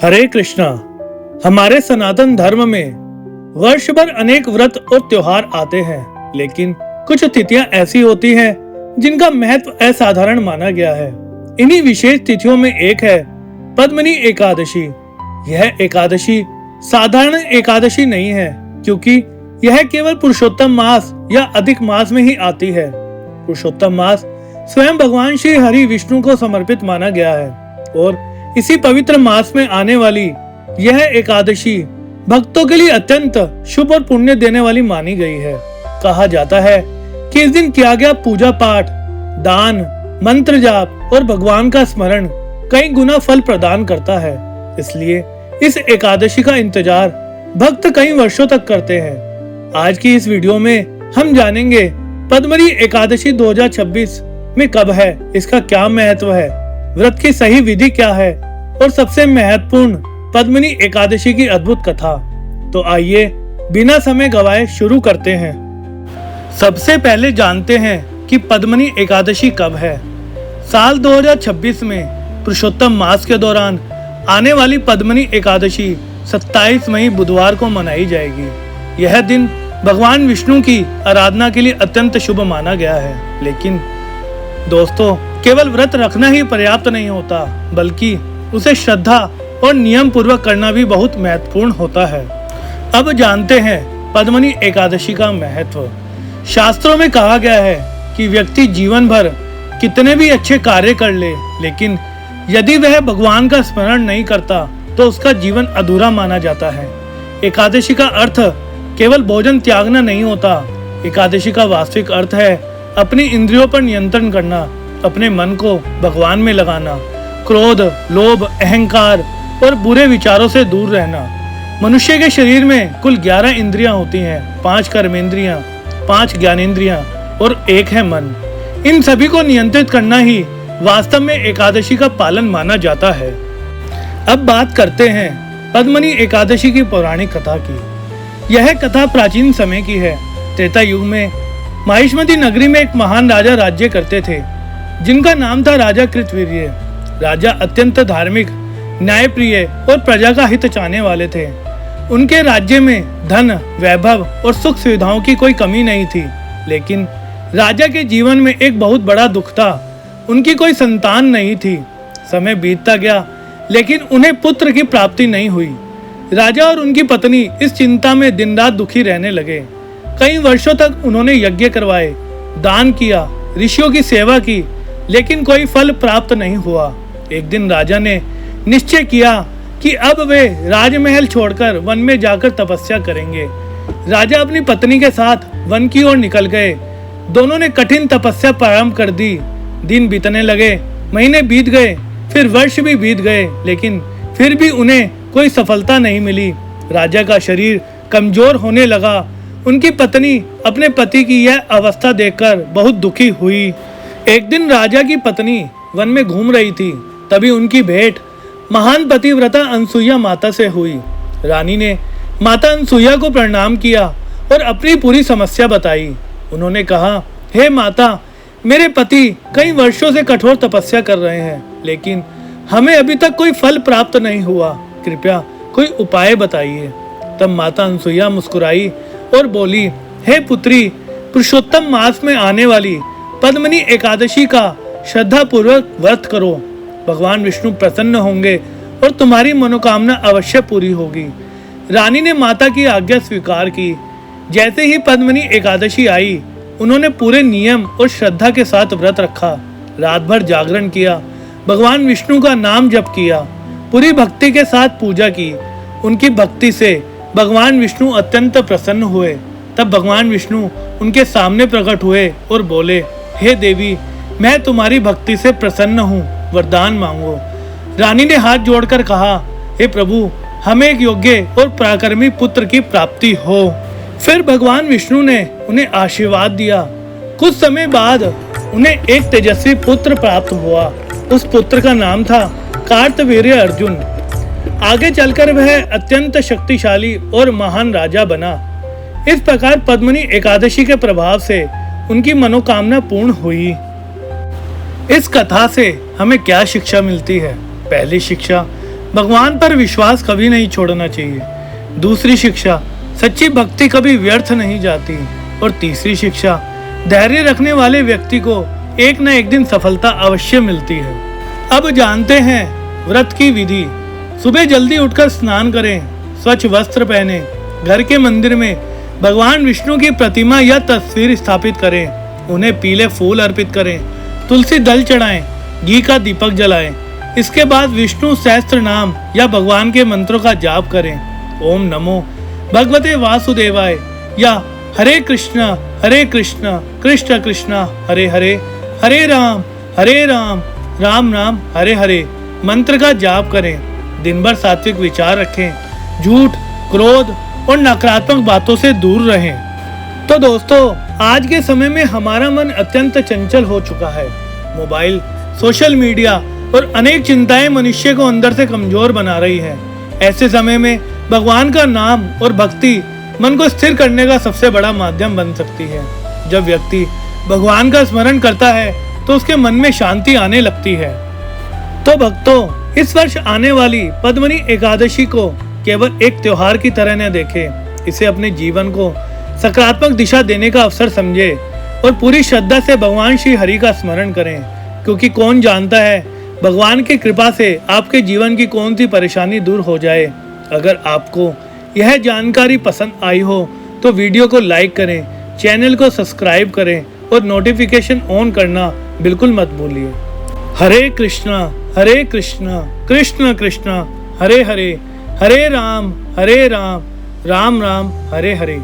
हरे कृष्णा। हमारे सनातन धर्म में वर्ष भर अनेक व्रत और त्योहार आते हैं, लेकिन कुछ तिथियां ऐसी होती हैं जिनका महत्व असाधारण माना गया है। इन्हीं विशेष तिथियों में एक है पद्मनी एकादशी। यह एकादशी साधारण एकादशी नहीं है, क्योंकि यह केवल पुरुषोत्तम मास या अधिक मास में ही आती है। पुरुषोत्तम मास स्वयं भगवान श्री हरि विष्णु को समर्पित माना गया है और इसी पवित्र मास में आने वाली यह एकादशी भक्तों के लिए अत्यंत शुभ और पुण्य देने वाली मानी गई है। कहा जाता है कि इस दिन किया गया पूजा पाठ, दान, मंत्र जाप और भगवान का स्मरण कई गुना फल प्रदान करता है। इसलिए इस एकादशी का इंतजार भक्त कई वर्षों तक करते हैं। आज की इस वीडियो में हम जानेंगे पद्मनी एकादशी 2026 में कब है, इसका क्या महत्व है, व्रत की सही विधि क्या है और सबसे महत्वपूर्ण पद्मनी एकादशी की अद्भुत कथा। तो आइए बिना समय गवाए शुरू करते हैं। सबसे पहले जानते हैं कि पद्मनी एकादशी कब है। साल 2026 में पुरुषोत्तम मास के दौरान आने वाली पद्मनी एकादशी 27 मई बुधवार को मनाई जाएगी। यह दिन भगवान विष्णु की आराधना के लिए अत्यंत शुभ माना गया है। लेकिन दोस्तों, केवल व्रत रखना ही पर्याप्त नहीं होता, बल्कि उसे श्रद्धा और नियम पूर्वक करना भी बहुत महत्वपूर्ण होता है। अब जानते हैं पद्मनी एकादशी का महत्व। शास्त्रों में कहा गया है कि व्यक्ति जीवन भर कितने भी अच्छे कार्य कर ले, लेकिन यदि वह भगवान का स्मरण नहीं करता तो उसका जीवन अधूरा माना जाता है। एकादशी का अर्थ केवल भोजन त्यागना नहीं होता। एकादशी का वास्तविक अर्थ है अपनी इंद्रियों पर नियंत्रण करना, अपने मन को भगवान में लगाना, क्रोध, लोभ, अहंकार और बुरे विचारों से दूर रहना। मनुष्य के शरीर में कुल 11 इंद्रियां होती हैं, 5 कर्मेंद्रियां, 5 ज्ञानेंद्रियां और 1 है मन। इन सभी को नियंत्रित करना ही वास्तव में एकादशी का पालन माना जाता है। अब बात करते हैं पद्मनी एकादशी की पौराणिक कथा की। यह कथा प्राचीन समय की है। त्रेता युग में माहिष्मती नगरी में एक महान राजा राज्य करते थे, जिनका नाम था राजा कृतवीर्य। राजा अत्यंत धार्मिक, न्यायप्रिय और प्रजा का हित चाहने वाले थे। उनके राज्य में धन, वैभव और सुख सुविधाओं की कोई कमी नहीं थी। लेकिन राजा के जीवन में एक बहुत बड़ा दुख था। उनकी कोई संतान नहीं थी। समय बीतता गया, लेकिन उन्हें पुत्र की प्राप्ति नहीं हुई। राजा और उनकी पत्नी इस चिंता में दिन रात दुखी रहने लगे। कई वर्षों तक उन्होंने यज्ञ करवाए, दान किया, ऋषियों की सेवा की, लेकिन कोई फल प्राप्त नहीं हुआ। एक दिन राजा ने निश्चय किया कि अब वे राजमहल छोड़कर वन में जाकर तपस्या करेंगे। राजा अपनी पत्नी के साथ वन की ओर निकल गए। दोनों ने कठिन तपस्या प्रारंभ कर दी। दिन बीतने लगे, महीने बीत गए, फिर वर्ष भी बीत गए, लेकिन फिर भी उन्हें कोई सफलता नहीं मिली। राजा का शरीर कमजोर होने लगा। उनकी पत्नी अपने पति की यह अवस्था देखकर बहुत दुखी हुई। एक दिन राजा की पत्नी वन में घूम रही थी, तभी उनकी भेंट महान पतिव्रता अनसुईया माता से हुई। रानी ने माता अनसुईया को प्रणाम किया और अपनी पूरी समस्या बताई। उन्होंने कहा, हे माता, मेरे पति कई वर्षों से कठोर तपस्या कर रहे हैं, लेकिन हमें अभी तक कोई फल प्राप्त नहीं हुआ। कृपया कोई उपाय बताइए। तब माता अनसुईया मुस्कुराई और बोली, हे पुत्री, पुरुषोत्तम मास में आने वाली पद्मनी एकादशी का श्रद्धा पूर्वक व्रत करो। भगवान विष्णु प्रसन्न होंगे और तुम्हारी मनोकामना अवश्य पूरी होगी। रानी ने माता की आज्ञा स्वीकार की। जैसे ही पद्मनी एकादशी आई, उन्होंने पूरे नियम और श्रद्धा के साथ व्रत रखा। रात भर जागरण किया, भगवान विष्णु का नाम जप किया, पूरी भक्ति के साथ पूजा की। उनकी भक्ति से भगवान विष्णु अत्यंत प्रसन्न हुए। तब भगवान विष्णु उनके सामने प्रकट हुए और बोले, हे देवी, मैं तुम्हारी भक्ति से प्रसन्न हूँ, वरदान मांगो। रानी ने हाथ जोड़कर कहा, हे प्रभु, हमें एक योग्य और पराक्रमी पुत्र की प्राप्ति हो। फिर भगवान विष्णु ने उन्हें आशीर्वाद दिया। कुछ समय बाद उन्हें एक तेजस्वी पुत्र प्राप्त हुआ। उस पुत्र का नाम था कार्तवीर्य अर्जुन। आगे चलकर वह अत्यंत शक्तिशाली और महान राजा बना। इस प्रकार पद्मनी एकादशी के प्रभाव से उनकी मनोकामना पूर्ण हुई। इस कथा से हमें क्या शिक्षा मिलती है? पहली शिक्षा, भगवान पर विश्वास कभी नहीं छोड़ना चाहिए। दूसरी शिक्षा, सच्ची भक्ति कभी व्यर्थ नहीं जाती। और तीसरी शिक्षा, धैर्य रखने वाले व्यक्ति को एक न एक दिन सफलता अवश्य मिलती है। अब जानते हैं व्रत की विधि। सुबह जल्दी उठकर स्नान करें, स्वच्छ वस्त्र पहने, घर के मंदिर में भगवान विष्णु की प्रतिमा या तस्वीर स्थापित करें, उन्हें पीले फूल अर्पित करें, तुलसी दल चढ़ाएं, घी का दीपक जलाएं। इसके बाद विष्णु सहस्त्र नाम या भगवान के मंत्रों का जाप करें। ओम नमो भगवते वासुदेवाय या हरे कृष्णा कृष्ण कृष्ण हरे हरे, हरे राम राम राम हरे हरे मंत्र का जाप करें। दिन भर सात्विक विचार रखें, झूठ, क्रोध और नकारात्मक बातों से दूर रहें। तो दोस्तों, आज के समय में हमारा मन अत्यंत चंचल हो चुका है। मोबाइल, सोशल मीडिया और अनेक चिंताएं मनुष्य को अंदर से कमजोर बना रही है। ऐसे समय में भगवान का नाम और भक्ति मन को स्थिर करने का सबसे बड़ा माध्यम बन सकती है। जब व्यक्ति भगवान का स्मरण करता है तो उसके मन में शांति आने लगती है। तो भक्तों, इस वर्ष आने वाली पद्मनी एकादशी को केवल एक त्योहार की तरह न देखें। इसे अपने जीवन को सकारात्मक दिशा देने का अवसर समझे और पूरी श्रद्धा से भगवान श्री हरि का स्मरण करें, क्योंकि कौन जानता है भगवान की कृपा से आपके जीवन की कौन सी परेशानी दूर हो जाए। अगर आपको यह जानकारी पसंद आई हो तो वीडियो को लाइक करें, चैनल को सब्सक्राइब करें और नोटिफिकेशन ऑन करना बिल्कुल मत भूलिए। हरे कृष्णा कृष्ण कृष्ण हरे हरे, हरे राम राम राम हरे हरे।